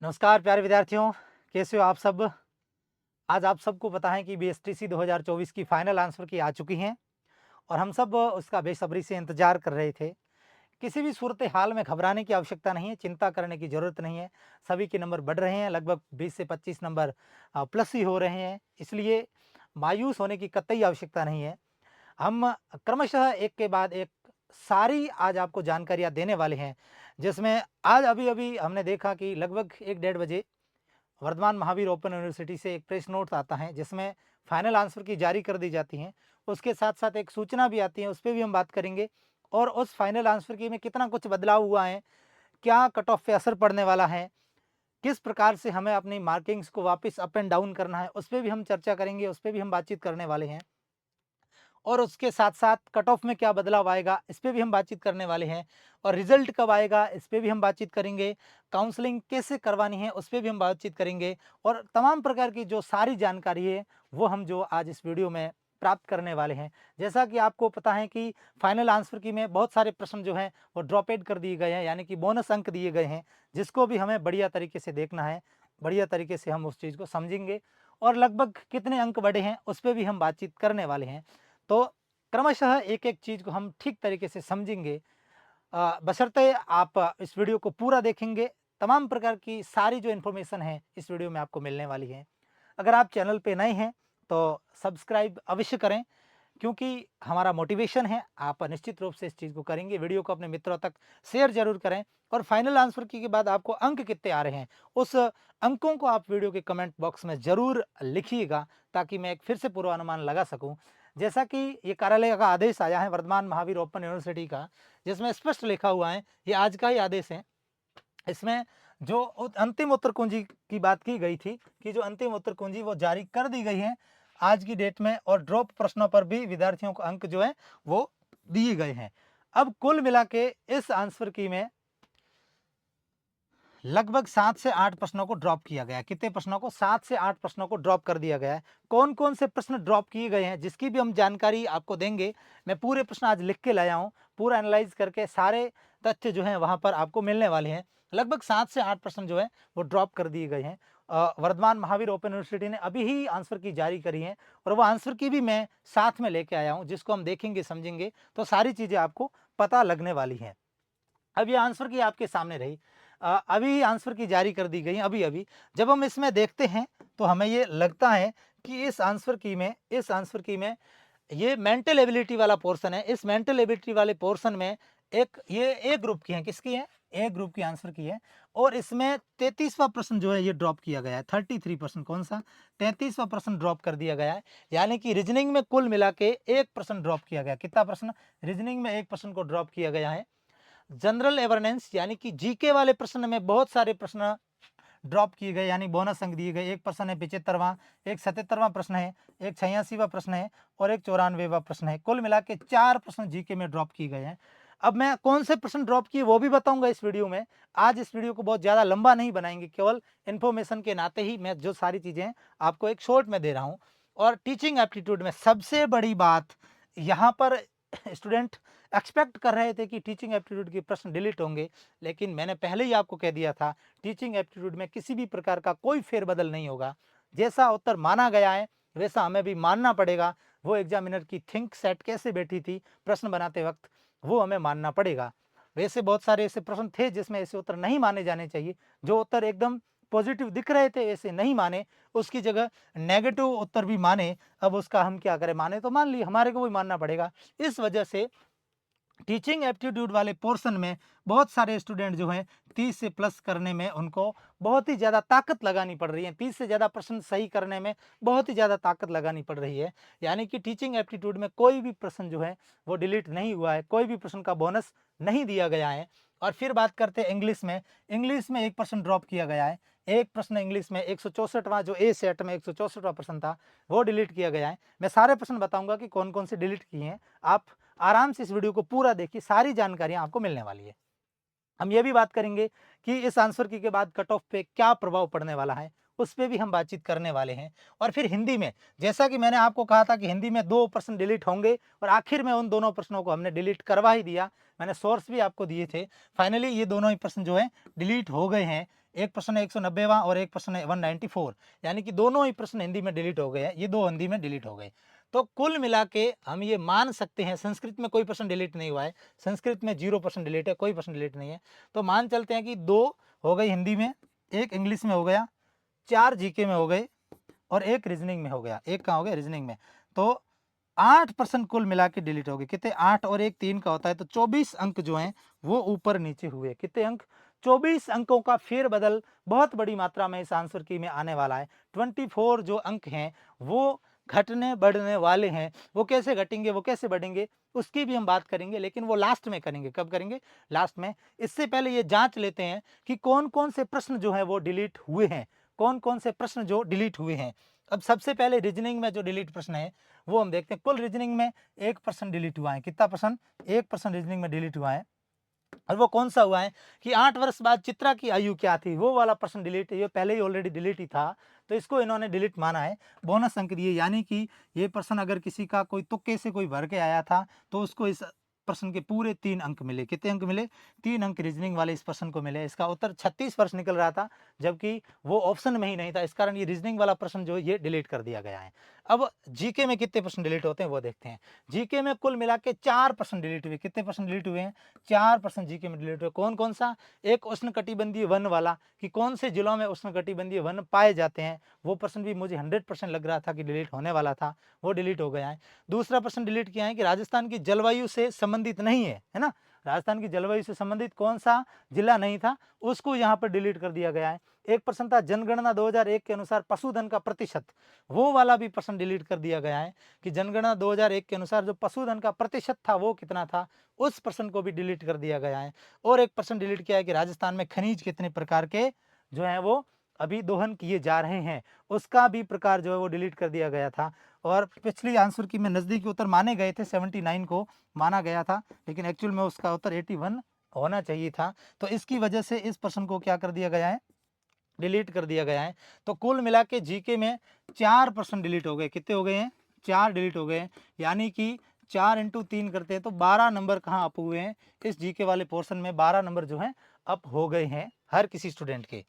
नमस्कार प्यारे विद्यार्थियों, कैसे हो आप सब? आज आप सबको पता है कि बीएसटीसी 2024 की फाइनल आंसर की आ चुकी हैं और हम सब उसका बेसब्री से इंतजार कर रहे थे। किसी भी सूरत हाल में घबराने की आवश्यकता नहीं है, चिंता करने की ज़रूरत नहीं है। सभी के नंबर बढ़ रहे हैं, लगभग 20 से 25 नंबर प्लस ही हो रहे हैं, इसलिए मायूस होने की कतई आवश्यकता नहीं है। हम क्रमशः एक के बाद एक सारी आज आपको जानकारियाँ देने वाले हैं, जिसमें आज अभी-अभी हमने देखा कि लगभग 1 डेढ़ बजे वर्धमान महावीर ओपन यूनिवर्सिटी से एक प्रेस नोट आता है जिसमें फाइनल आंसर की जारी कर दी जाती हैं। उसके साथ-साथ एक सूचना भी आती है, उस पे भी हम बात करेंगे और उस फाइनल आंसर की में कितना कुछ बदलाव हुआ है, क्या कट ऑफ पे असर पड़ने वाला है, किस प्रकार से हमें अपनी मार्किंग्स को वापस अप एंड डाउन करना है, उस पे भी हम चर्चा करेंगे, उस पे भी हम बातचीत करने वाले हैं। और उसके साथ-साथ कट ऑफ में क्या बदलाव आएगा, इस पे भी हम बातचीत करने वाले हैं और रिज़ल्ट कब आएगा, इस पे भी हम बातचीत करेंगे। काउंसलिंग कैसे करवानी है, उस पे भी हम बातचीत करेंगे और तमाम प्रकार की जो सारी जानकारी है, वो हम जो आज इस वीडियो में प्राप्त करने वाले हैं। जैसा कि आपको पता है कि फाइनल आंसर की में बहुत सारे प्रश्न जो हैं, वो ड्रॉप-एड कर दिए गए हैं, यानी कि बोनस अंक दिए गए हैं, जिसको भी हमें बढ़िया तरीके से देखना है। बढ़िया तरीके से हम उस चीज़ को समझेंगे और लगभग कितने अंक बढ़े हैं, उस पे भी हम बातचीत करने वाले हैं। तो क्रमशः एक-एक चीज़ को हम ठीक तरीके से समझेंगे, बशर्ते आप इस वीडियो को पूरा देखेंगे, तमाम प्रकार की सारी जो इन्फॉर्मेशन है, इस वीडियो में आपको मिलने वाली है। अगर आप चैनल पे नए हैं, तो सब्सक्राइब अवश्य करें क्योंकि हमारा मोटिवेशन है, आप निश्चित रूप से इस चीज़ को करेंगे। वीडियो को अपने मित्रों तक शेयर ज़रूर करें और फाइनल आंसर की के बाद आपको अंक कितने आ रहे हैं, उस अंकों को आप वीडियो के कमेंट बॉक्स में ज़रूर लिखिएगा ताकि मैं एक फिर से पूर्वानुमान लगा सकूँ। जैसा कि ये कार्यालय का आदेश आया है वर्धमान महावीर ओपन यूनिवर्सिटी का, जिसमें स्पष्ट लिखा हुआ है, ये आज का ही आदेश है। इसमें जो अंतिम उत्तर कुंजी की बात की गई थी कि जो अंतिम उत्तर कुंजी वो जारी कर दी गई है आज की डेट में और ड्रॉप प्रश्नों पर भी विद्यार्थियों को अंक जो है वो दिए गए हैं। अब कुल मिला के इस आंसर की में लगभग 7 से 8 प्रश्नों को ड्रॉप किया गया है। कितने प्रश्नों को? 7 से 8 प्रश्नों को ड्रॉप कर दिया गया है। कौन-कौन से प्रश्न ड्रॉप किए गए हैं, जिसकी भी हम जानकारी आपको देंगे। मैं पूरे प्रश्न आज लिख के लाया हूँ, पूरा एनालाइज़ करके सारे तथ्य जो हैं वहाँ पर आपको मिलने वाले हैं। लगभग 7 से 8 प्रश्न जो हैं वो ड्रॉप कर दिए गए हैं। वर्धमान महावीर ओपन यूनिवर्सिटी ने अभी ही आंसर की जारी करी है और वो आंसर की भी मैं साथ में लेके आया हूँ, जिसको हम देखेंगे, समझेंगे, तो सारी चीज़ें आपको पता लगने वाली हैं। अब ये आंसर की आपके सामने रही। अभी आंसर की जारी कर दी गई अभी-अभी। जब हम इसमें देखते हैं तो हमें ये लगता है कि इस आंसर की में ये मेंटल एबिलिटी वाला पोर्शन है। इस मेंटल एबिलिटी वाले पोर्शन में एक ये ए ग्रुप की है, किसकी है? ए ग्रुप की आंसर की है और इसमें 33वां प्रश्न जो है ये ड्रॉप किया गया है। 33% कौन-सा? 33वां प्रश्न ड्रॉप कर दिया गया है। यानी कि रीजनिंग में कुल मिला के 1 प्रश्न ड्रॉप किया गया। कितना प्रश्न? रीजनिंग में 1 प्रश्न को ड्रॉप किया गया है। जनरल अवेयरनेस यानी कि जीके वाले प्रश्न में बहुत सारे प्रश्न ड्रॉप किए गए, यानी बोनस अंक दिए गए। एक प्रश्न है 75वां, एक 77वां प्रश्न है, एक 86वां प्रश्न है और एक 94वां प्रश्न है। कुल मिला के 4 प्रश्न जीके में ड्रॉप किए गए हैं। अब मैं कौन से प्रश्न ड्रॉप किए वो भी बताऊंगा इस वीडियो में। आज इस वीडियो को बहुत ज़्यादा लंबा नहीं बनाएंगे, केवल इन्फॉर्मेशन के नाते ही मैं जो सारी चीज़ें आपको एक शॉर्ट में दे रहा हूँ। और टीचिंग एप्टीट्यूड में सबसे बड़ी बात यहाँ पर स्टूडेंट एक्सपेक्ट कर रहे थे कि टीचिंग एप्टीट्यूड के प्रश्न डिलीट होंगे, लेकिन मैंने पहले ही आपको कह दिया था टीचिंग एप्टीट्यूड में किसी भी प्रकार का कोई फेरबदल नहीं होगा। जैसा उत्तर माना गया है वैसा हमें भी मानना पड़ेगा। वो एग्जामिनर की थिंक सेट कैसे बैठी थी प्रश्न बनाते वक्त, वो हमें मानना पड़ेगा। वैसे बहुत सारे ऐसे प्रश्न थे जिसमें ऐसे उत्तर नहीं माने जाने चाहिए। जो उत्तर एकदम पॉजिटिव दिख रहे थे वैसे नहीं माने, उसकी जगह नेगेटिव उत्तर भी माने। अब उसका हम क्या करें, माने तो मान लिए, हमारे को भी मानना पड़ेगा। इस वजह से टीचिंग एप्टीट्यूड वाले पोर्शन में बहुत सारे स्टूडेंट जो हैं 30 से प्लस करने में उनको बहुत ही ज़्यादा ताकत लगानी पड़ रही है। 30 से ज़्यादा प्रश्न सही करने में बहुत ही ज़्यादा ताकत लगानी पड़ रही है। यानी कि टीचिंग एप्टीट्यूड में कोई भी प्रश्न जो है वो डिलीट नहीं हुआ है, कोई भी प्रश्न का बोनस नहीं दिया गया है। और फिर बात करते हैं इंग्लिश में। इंग्लिश में 1 प्रश्न ड्रॉप किया गया है। एक प्रश्न इंग्लिश में 164वां, जो ए सेट में 164वां प्रश्न था, वो डिलीट किया गया है। मैं सारे प्रश्न बताऊंगा कि कौन कौन से डिलीट किए हैं। आप आराम से इस वीडियो को पूरा देखिए, सारी जानकारियां आपको मिलने वाली है। हम ये भी बात करेंगे कि इस आंसर की के बाद कट ऑफ पे क्या प्रभाव पड़ने वाला है, उस पे भी हम बातचीत करने वाले हैं। और फिर हिंदी में, जैसा कि मैंने आपको कहा था कि हिंदी में 2 प्रश्न डिलीट होंगे और आखिर में उन दोनों प्रश्नों को हमने डिलीट करवा ही दिया। मैंने सोर्स भी आपको दिए थे। फाइनली ये दोनों ही प्रश्न जो है डिलीट हो गए हैं। एक प्रश्न है 190वां और एक प्रश्न है 194, यानी कि दोनों ही प्रश्न हिंदी में डिलीट हो गए हैं, ये 2 हिंदी में डिलीट हो गए। तो कुल मिला के हम ये मान सकते हैं, संस्कृत में कोई प्रश्न डिलीट नहीं हुआ है, संस्कृत में 0% डिलीट है, कोई प्रश्न डिलीट नहीं है। तो मान चलते हैं कि 2 हो गई हिंदी में, 1 इंग्लिश में हो गया, 4 जीके में हो गए और 1 रीजनिंग में हो गया। 1 कहाँ हो गया? रीजनिंग में। तो 8% कुल मिला के डिलीट हो गए। कितने? 8 और 1 3 का होता है, तो 24 अंक जो हैं वो ऊपर नीचे हुए। कितने अंक? 24 अंकों का फेरबदल बहुत बड़ी मात्रा में इस आंसर की में आने वाला है। 24 जो अंक हैं वो घटने बढ़ने वाले हैं। वो कैसे घटेंगे, वो कैसे बढ़ेंगे, उसकी भी हम बात करेंगे, लेकिन वो लास्ट में करेंगे। कब करेंगे? लास्ट में। इससे पहले ये जांच लेते हैं कि कौन कौन से प्रश्न जो है वो डिलीट हुए हैं, कौन कौन से प्रश्न जो डिलीट हुए हैं। अब सबसे पहले रीजनिंग में जो डिलीट प्रश्न है वो हम देखते हैं। कुल रीजनिंग में 1% डिलीट हुआ है। कितना परसेंट? 1% रीजनिंग में डिलीट हुआ है। और वो कौन सा हुआ है कि 8 वर्ष बाद चित्रा की आयु क्या थी, वो वाला प्रश्न डिलीट है। ये पहले ही ऑलरेडी डिलीट ही था, तो इसको इन्होंने डिलीट माना है। बोनस अंक दिए, यानी कि ये प्रश्न अगर किसी का कोई तुक्के से कोई भर के आया था तो उसको इस प्रश्न के पूरे 3 अंक मिले। कितने अंक मिले? 3 अंक रीजनिंग वाले इस प्रश्न को मिले। इसका उत्तर 36 वर्ष निकल रहा था, जबकि वो ऑप्शन में ही नहीं था। इस कारण ये रीजनिंग वाला प्रश्न जो ये डिलीट कर दिया गया है। अब जीके में कितने प्रश्न डिलीट होते हैं वो देखते हैं। जीके में कुल मिला के 4% डिलीट हुए। कितने प्रश्न डिलीट हुए हैं? 4% जीके में डिलीट हुए। कौन कौन सा? एक उष्णकटिबंधीय वन वाला, कि कौन से जिलों में उष्णकटिबंधीय वन पाए जाते हैं, वो प्रश्न भी मुझे 100% लग रहा था कि डिलीट होने वाला था, वो डिलीट हो गया है। दूसरा प्रश्न डिलीट किया है कि राजस्थान की जलवायु से संबंधित नहीं है ना, राजस्थान की जलवायु से संबंधित कौन सा जिला नहीं था, उसको यहाँ पर डिलीट कर दिया गया है। एक प्रश्न था जनगणना 2001 के अनुसार पशुधन का प्रतिशत, वो वाला भी प्रश्न डिलीट कर दिया गया है कि जनगणना 2001 के अनुसार जो पशुधन का प्रतिशत था वो कितना था, उस प्रश्न को भी डिलीट कर दिया गया है। और एक प्रश्न डिलीट किया है कि राजस्थान में खनिज कितने प्रकार के जो है वो अभी दोहन किए जा रहे हैं, उसका भी प्रकार जो है वो डिलीट कर दिया गया था। और पिछली आंसर की में नजदीकी उत्तर माने गए थे, 79 को माना गया था, लेकिन एक्चुअल में उसका उत्तर 81 होना चाहिए था। तो इसकी वजह से इस प्रश्न को क्या कर दिया गया है? डिलीट कर दिया गया है। तो कुल मिला के जीके में 4% डिलीट हो गए। कितने हो गए हैं? 4 डिलीट हो गए हैं, यानी कि 4 इंटू 3 करते हैं तो 12 नंबर कहाँ अप हुए हैं? इस जीके वाले पोर्शन में 12 नंबर जो है अप हो गए हैं हर किसी स्टूडेंट के।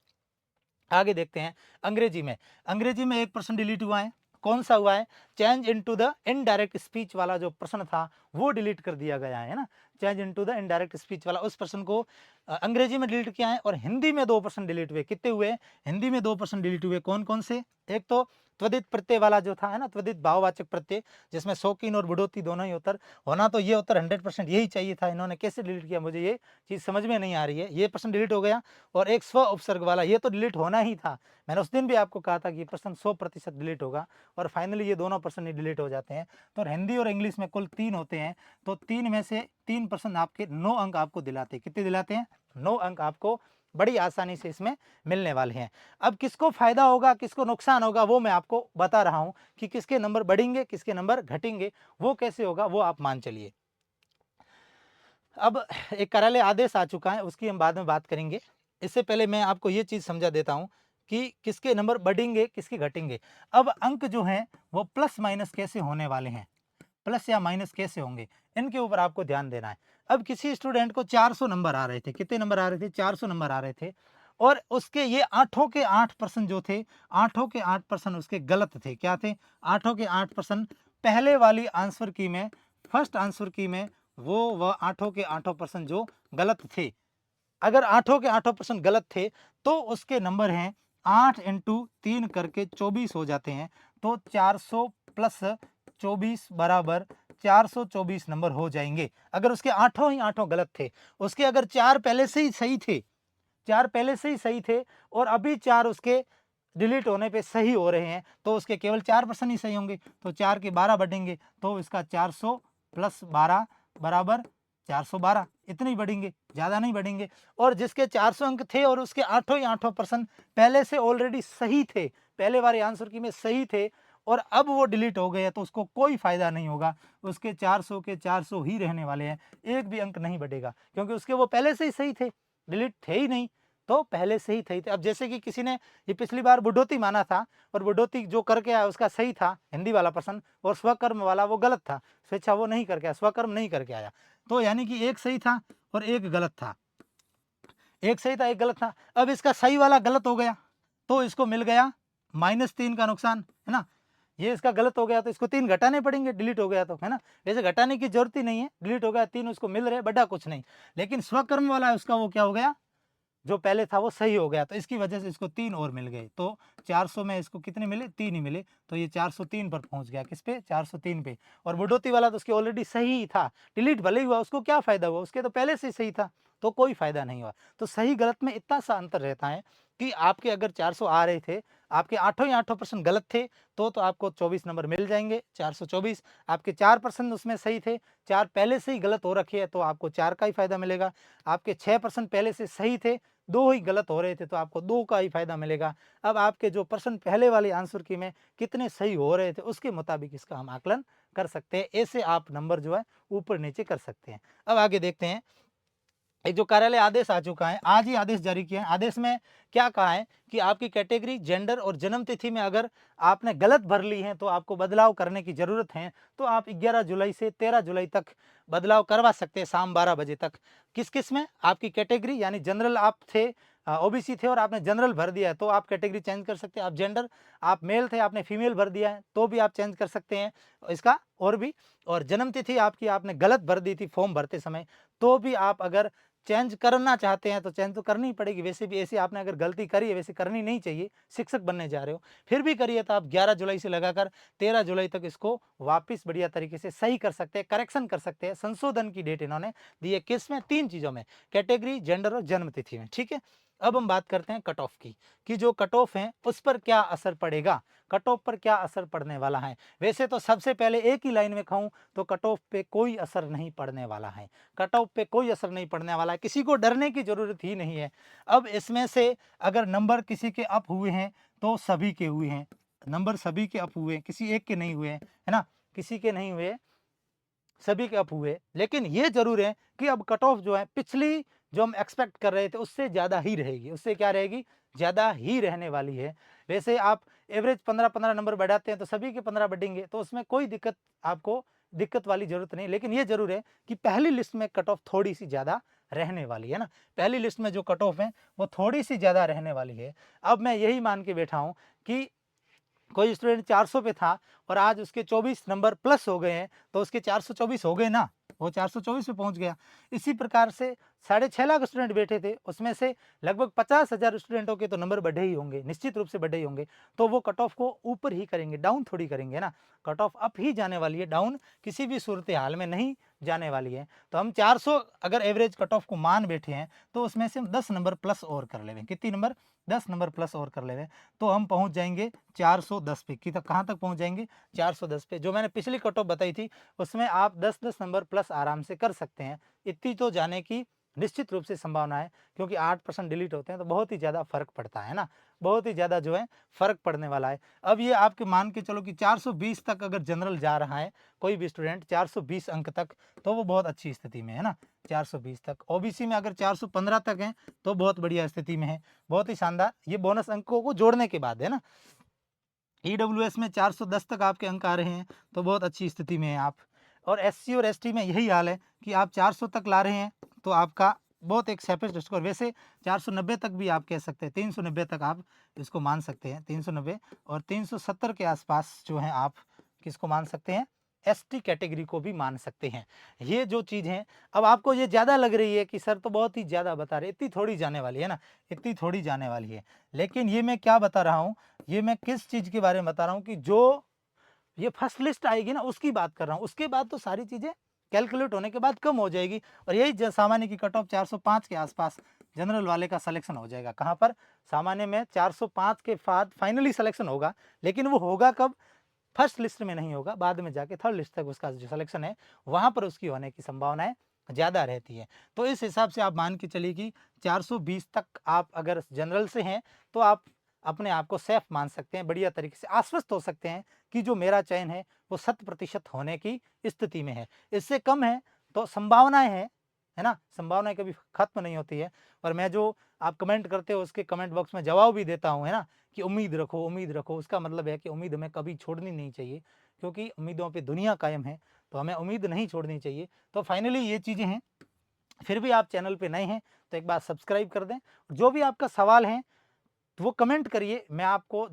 आगे देखते हैं अंग्रेजी में। अंग्रेजी में 1% डिलीट हुआ है। कौन सा हुआ है? Change into the indirect speech वाला जो प्रश्न था वो डिलीट कर दिया गया है ना। Change into the indirect speech वाला उस प्रश्न को अंग्रेजी में डिलीट किया है। और हिंदी में 2% डिलीट हुए। कितने हुए? हिंदी में 2% डिलीट हुए। कौन कौन से? एक तो त्वरित प्रत्यय वाला जो था है ना, त्वरित भाववाचक प्रत्यय, जिसमें शौकीन और बढ़ोतरी दोनों ही उत्तर होना, तो ये उत्तर 100% यही चाहिए था। इन्होंने कैसे डिलीट किया मुझे ये चीज समझ में नहीं आ रही है। ये प्रश्न डिलीट हो गया। और एक स्व उपसर्ग वाला, ये तो डिलीट होना ही था। मैंने उस दिन भी आपको कहा था कि ये प्रश्न 100% डिलीट होगा, और फाइनली ये दोनों प्रश्न ही डिलीट हो जाते हैं। तो हिंदी और इंग्लिश में कुल 3 होते हैं, तो 3 में से 3% आपके 9 अंक आपको दिलाते हैं। कितने दिलाते हैं? 9 अंक आपको बड़ी आसानी से इसमें मिलने वाले हैं। अब किसको फायदा होगा, किसको नुकसान होगा, वो मैं आपको बता रहा हूं कि किसके नंबर बढ़ेंगे, किसके नंबर घटेंगे, वो कैसे होगा वो आप मान चलिए। अब एक कार्यालय आदेश आ चुका है, उसकी हम बाद में बात करेंगे। इससे पहले मैं आपको ये चीज समझा देता हूं कि किसके नंबर बढ़ेंगे, किसके घटेंगे। अब अंक जो हैं वो प्लस माइनस कैसे होने वाले हैं, प्लस या माइनस कैसे होंगे, इनके ऊपर आपको ध्यान देना है। अब किसी स्टूडेंट को 400 नंबर आ रहे थे। कितने नंबर आ रहे थे? 400 नंबर आ रहे थे। और उसके ये 8 के 8% जो थे, 8 के 8% उसके गलत थे। क्या थे? 8 के 8% पहले वाली आंसर की में, फर्स्ट आंसर की में वो 8 के 8% जो गलत थे। अगर 8 के 8% गलत थे तो उसके नंबर हैं 8 इंटू 3 करके 24 हो जाते हैं। तो 400 प्लस 24 बराबर 424 नंबर हो जाएंगे। अगर उसके 8 ही 8 गलत थे, उसके अगर 4 पहले से ही सही थे, 4 पहले से ही सही थे और अभी 4 उसके डिलीट होने पे सही हो रहे हैं, तो उसके केवल 4% ही सही होंगे। तो 4 के 12 बढ़ेंगे, तो इसका 400 प्लस 12 बराबर 412, इतने ही बढ़ेंगे, ज़्यादा नहीं बढ़ेंगे। और जिसके 400 अंक थे और उसके 8 ही 8% पहले से ऑलरेडी सही थे, पहले वाले आंसर की में सही थे, और अब वो डिलीट हो गए, तो उसको कोई फायदा नहीं होगा। उसके 400 के 400 ही रहने वाले हैं, एक भी अंक नहीं बढ़ेगा, क्योंकि उसके वो पहले से ही सही थे, डिलीट थे ही नहीं, तो पहले से ही थे। अब जैसे कि किसी ने ये पिछली बार बुढ़ोती माना था, और बुढ़ोती जो करके आया उसका सही था हिंदी वाला प्रश्न, और स्वकर्म वाला वो गलत था, स्वेच्छा वो नहीं करके आया, स्वकर्म नहीं करके आया, तो यानी कि एक सही था और एक गलत था। एक सही था, एक गलत था। अब इसका सही वाला गलत हो गया तो इसको मिल गया -3 का नुकसान, है ना। ये इसका गलत हो गया तो इसको 3 घटाने पड़ेंगे, डिलीट हो गया तो, है ना। वैसे घटाने की जरूरत ही नहीं है, डिलीट हो गया 3 उसको मिल रहे, बड़ा कुछ नहीं। लेकिन स्वकर्म वाला है उसका, वो क्या हो गया, जो पहले था वो सही हो गया, तो इसकी वजह से इसको 3 और मिल गए। तो 400 में इसको कितने मिले, 3 ही मिले। तो ये 403 पर पहुंच गया, किस पे, 403 पे। और बुडोती वाला तो उसके ऑलरेडी सही ही था, डिलीट भले ही हुआ, उसको क्या फायदा हुआ, उसके तो पहले से ही सही था, तो कोई फायदा नहीं हुआ। तो सही गलत में इतना सा अंतर रहता है कि आपके अगर 400 आ रहे थे, आपके आठों ही आठों प्रश्न गलत थे, तो आपको 24 नंबर मिल जाएंगे, 424। आपके 4% उसमें सही थे, 4 पहले से ही गलत हो रखे है, तो आपको 4 का ही फायदा मिलेगा। आपके 6% पहले से सही थे, 2 ही गलत हो रहे थे, तो आपको 2 का ही फायदा मिलेगा। अब आपके जो प्रश्न पहले वाले आंसर की में कितने सही हो रहे थे, उसके मुताबिक इसका हम आकलन कर सकते हैं। ऐसे आप नंबर जो है ऊपर नीचे कर सकते हैं। अब आगे देखते हैं, एक जो कार्यालय आदेश आ चुका है, आज ही आदेश जारी किया है। आदेश में क्या कहा है कि आपकी कैटेगरी, जेंडर और जन्म तिथि में अगर आपने गलत भर ली है तो आपको बदलाव करने की जरूरत है, तो आप 11 जुलाई से 13 जुलाई तक बदलाव करवा सकते हैं, शाम 12 बजे तक। किस किस में, आपकी कैटेगरी यानी जनरल आप थे, ओबीसी थे और आपने जनरल भर दिया है तो आप कैटेगरी चेंज कर सकते हैं। आप जेंडर, आप मेल थे, आपने फीमेल भर दिया है तो भी आप चेंज कर सकते हैं इसका, और भी। और जन्म तिथि आपकी आपने गलत भर दी थी फॉर्म भरते समय, तो भी आप अगर चेंज करना चाहते हैं तो चेंज तो करनी ही पड़ेगी। वैसे भी ऐसी आपने अगर गलती करी है, वैसे करनी नहीं चाहिए, शिक्षक बनने जा रहे हो, फिर भी करिए तो आप 11 जुलाई से लगाकर 13 जुलाई तक इसको वापस बढ़िया तरीके से सही कर सकते हैं, करेक्शन कर सकते हैं। संशोधन की डेट इन्होंने दी है, किस में, 3 चीजों में, कैटेगरी, जेंडर और जन्म तिथि में, ठीक है। अब हम बात करते हैं कट ऑफ की, कि जो कट ऑफ है उस पर क्या असर पड़ेगा, कट ऑफ पर क्या असर पड़ने वाला है। वैसे तो सबसे पहले एक ही लाइन में कहूं तो कट ऑफ पे कोई असर नहीं पड़ने वाला है, कट ऑफ पे कोई असर नहीं पड़ने वाला है, किसी को डरने की जरूरत ही नहीं है। अब इसमें से अगर नंबर किसी के अप हुए हैं तो सभी के हुए हैं, नंबर सभी के अप हुए हैं, किसी एक के नहीं हुए हैं, है ना, किसी के नहीं हुए, सभी के अप हुए। लेकिन ये जरूर है कि अब कट ऑफ जो है पिछली जो हम एक्सपेक्ट कर रहे थे उससे ज्यादा ही रहेगी, उससे क्या रहेगी, ज्यादा ही रहने वाली है। वैसे आप एवरेज 15-15 नंबर बढ़ाते हैं तो सभी के 15 बढ़ेंगे, तो उसमें कोई दिक्कत, आपको दिक्कत वाली जरूरत नहीं। लेकिन ये जरूर है कि पहली लिस्ट में कट ऑफ थोड़ी सी ज्यादा रहने वाली है ना, पहली लिस्ट में जो कट ऑफ है वो थोड़ी सी ज्यादा रहने वाली है। अब मैं यही मान के बैठा हूं कि कोई स्टूडेंट 400 पे था और आज उसके 24 नंबर प्लस हो गए हैं, तो उसके 424 हो गए ना, वो 424 पे पहुंच गया। इसी प्रकार से 6.5 लाख स्टूडेंट बैठे थे, उसमें से लगभग 50,000 स्टूडेंटों के तो नंबर बढ़े ही होंगे, निश्चित रूप से बढ़े ही होंगे। तो वो कट ऑफ को ऊपर ही करेंगे, डाउन थोड़ी करेंगे ना, कट ऑफ अप ही जाने वाली है, डाउन किसी भी सूरत हाल में नहीं जाने वाली है। तो हम 400 अगर एवरेज कट ऑफ को मान बैठे हैं तो उसमें से हम 10 नंबर प्लस और कर लेंगे, कितनी नंबर, 10 नंबर प्लस और कर लेंगे, तो हम पहुंच जाएंगे 410 पे। कि कहाँ तक पहुंच जाएंगे, 410 पे। जो मैंने पिछली कट ऑफ बताई थी उसमें आप 10-10 नंबर प्लस आराम से कर सकते हैं, इतनी तो जाने की निश्चित रूप से संभावना है, क्योंकि 8% डिलीट होते हैं तो बहुत ही ज़्यादा फर्क पड़ता है ना, बहुत ही ज़्यादा जो है फर्क पड़ने वाला है। अब ये आपके मान के चलो कि 420 तक अगर जनरल जा रहा है कोई भी स्टूडेंट, 420 अंक तक, तो वो बहुत अच्छी स्थिति में है ना, 420 तक। ओबीसी में अगर 415 तक है तो बहुत बढ़िया स्थिति में है, बहुत ही शानदार, ये बोनस अंकों को जोड़ने के बाद है ना। ईडब्ल्यूएस में 410 तक आपके अंक आ रहे हैं तो बहुत अच्छी स्थिति में हैं आप। और एससी और एसटी में यही हाल है कि आप 400 तक ला रहे हैं तो आपका बहुत एक सेफेस्ट स्कोर। वैसे 490 तक भी आप कह सकते हैं, 390 तक आप इसको मान सकते हैं, 390 और 370 के आसपास जो है आप किसको मान सकते हैं, एसटी कैटेगरी को भी मान सकते हैं। ये जो चीज़ है, अब आपको ये ज़्यादा लग रही है कि सर तो बहुत ही ज़्यादा बता रहे, इतनी थोड़ी जाने वाली है ना, इतनी थोड़ी जाने वाली है। लेकिन ये मैं क्या बता रहा हूँ, ये मैं किस चीज़ के बारे में बता रहा हूँ कि जो ये फर्स्ट लिस्ट आएगी ना उसकी बात कर रहा हूँ, उसके बाद तो सारी चीज़ें कैलकुलेट होने के बाद कम हो जाएगी। और यही सामान्य की कट ऑफ 405 के आसपास जनरल वाले का सिलेक्शन हो जाएगा। कहाँ पर, सामान्य में 405 के बाद फाइनली सिलेक्शन होगा, लेकिन वो होगा कब, फर्स्ट लिस्ट में नहीं होगा, बाद में जाके थर्ड लिस्ट तक उसका जो सिलेक्शन है वहाँ पर उसकी होने की संभावनाएं ज़्यादा रहती है। तो इस हिसाब से आप मान के चलिए कि 420 तक आप अगर जनरल से हैं तो आप अपने आप को सेफ मान सकते हैं, बढ़िया तरीके से आश्वस्त हो सकते हैं कि जो मेरा चयन है वो 100% होने की स्थिति में है। इससे कम है तो संभावनाएं हैं, है ना, संभावनाएं कभी खत्म नहीं होती है। और मैं जो आप कमेंट करते हो उसके कमेंट बॉक्स में जवाब भी देता हूँ, है ना, कि उम्मीद रखो, उम्मीद रखो। उसका मतलब है कि उम्मीद हमें कभी छोड़नी नहीं चाहिए, क्योंकि उम्मीदों पे दुनिया कायम है, तो हमें उम्मीद नहीं छोड़नी चाहिए। तो फाइनली ये चीज़ें हैं फिर भी आप चैनल पे नए हैं तो एक बार सब्सक्राइब कर दें। जो भी आपका सवाल है तो वो कमेंट करिए, मैं आपको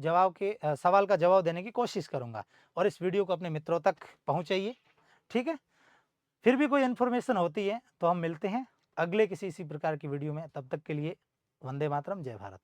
सवाल का जवाब देने की कोशिश करूँगा। और इस वीडियो को अपने मित्रों तक पहुँचाइए, ठीक है? फिर भी कोई इन्फॉर्मेशन होती है तो हम मिलते हैं अगले किसी इसी प्रकार की वीडियो में। तब तक के लिए वंदे मातरम, जय भारत।